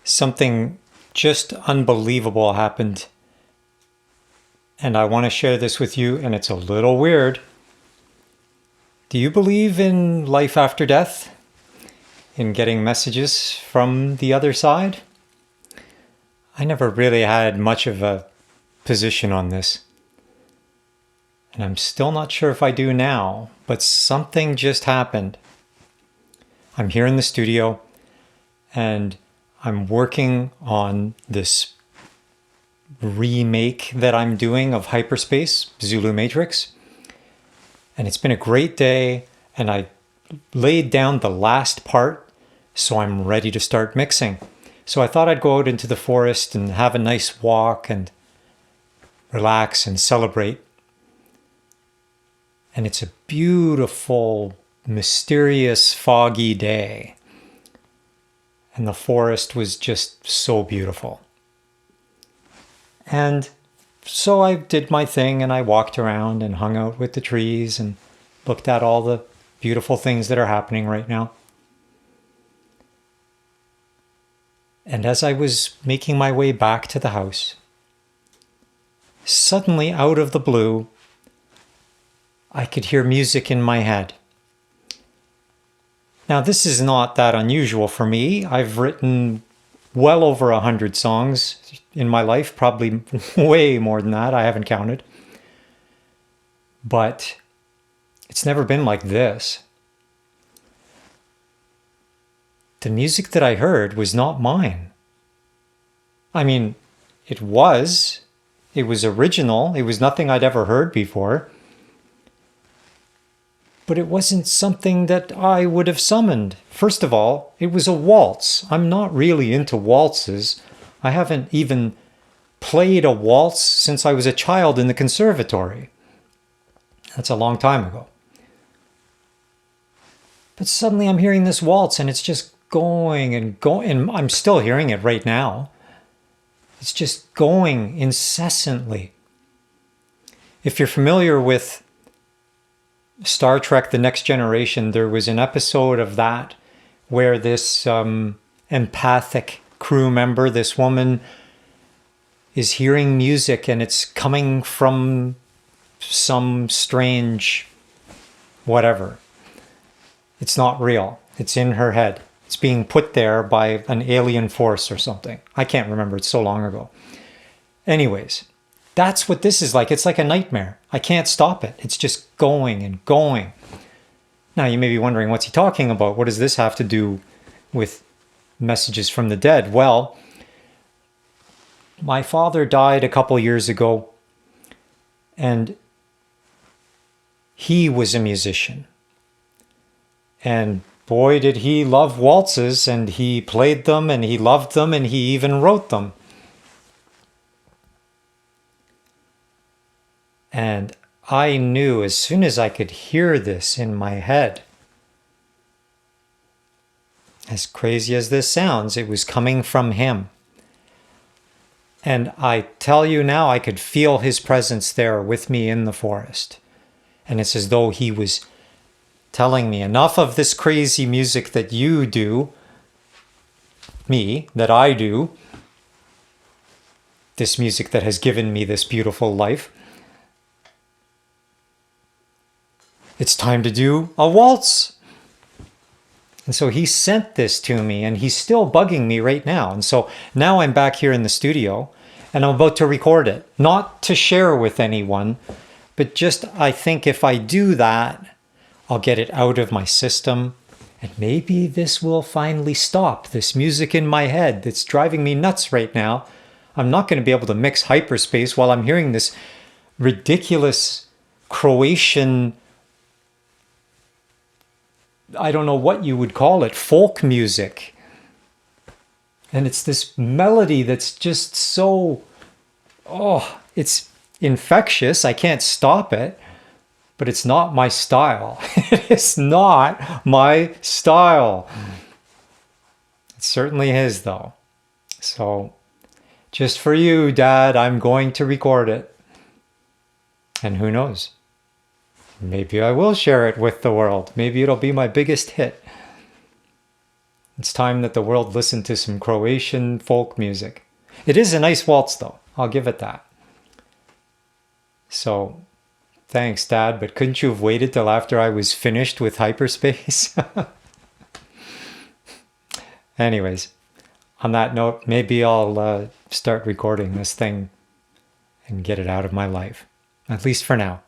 Something just unbelievable happened, and I want to share this with you, and it's a little weird. Do you believe in life after death? In getting messages from the other side? I never really had much of a position on this. And I'm still not sure if I do now, but something just happened. I'm here in the studio, and I'm working on this remake that I'm doing of Hyperspace, Zulu Matrix. And it's been a great day, and I laid down the last part, so I'm ready to start mixing. So I thought I'd go out into the forest and have a nice walk and relax and celebrate. And it's a beautiful, mysterious, foggy day. And the forest was just so beautiful. And so I did my thing, and I walked around and hung out with the trees and looked at all the beautiful things that are happening right now. And as I was making my way back to the house, suddenly out of the blue, I could hear music in my head. Now, this is not that unusual for me. I've written well over 100 songs in my life, probably way more than that. I haven't counted. But it's never been like this. The music that I heard was not mine. I mean, it was original. It was nothing I'd ever heard before. But it wasn't something that I would have summoned. First of all, it was a waltz. I'm not really into waltzes. I haven't even played a waltz since I was a child in the conservatory. That's a long time ago. But suddenly I'm hearing this waltz, and it's just going and going, and I'm still hearing it right now. It's just going incessantly. If you're familiar with Star Trek: The Next Generation, there was an episode of that where this empathic crew member, this woman, is hearing music, and it's coming from some strange whatever. It's not real. It's in her head. It's being put there by an alien force or something. I can't remember. It's so long ago. Anyways, that's what this is like. It's like a nightmare. I can't stop it. It's just going and going. Now, you may be wondering, what's he talking about? What does this have to do with messages from the dead? Well, my father died a couple years ago, and he was a musician. And boy, did he love waltzes, and he played them, and he loved them, and he even wrote them. And I knew as soon as I could hear this in my head, as crazy as this sounds, it was coming from him. And I tell you now, I could feel his presence there with me in the forest. And it's as though he was telling me, enough of this crazy music that you do, that I do, this music that has given me this beautiful life. It's time to do a waltz. And so he sent this to me, and he's still bugging me right now. And so now I'm back here in the studio, and I'm about to record it. Not to share with anyone, but just I think if I do that, I'll get it out of my system, and maybe this will finally stop. This music in my head that's driving me nuts right now. I'm not going to be able to mix Hyperspace while I'm hearing this ridiculous Croatian, I don't know what you would call it, folk music. And it's this melody that's just so, it's infectious. I can't stop it, but it's not my style. It is not my style. It certainly is, though. So just for you, Dad, I'm going to record it. And who knows? Maybe I will share it with the world. Maybe it'll be my biggest hit. It's time that the world listened to some Croatian folk music. It is a nice waltz, though. I'll give it that. So, thanks, Dad, but couldn't you have waited till after I was finished with hyperspace? Anyways, on that note, maybe I'll start recording this thing and get it out of my life, at least for now.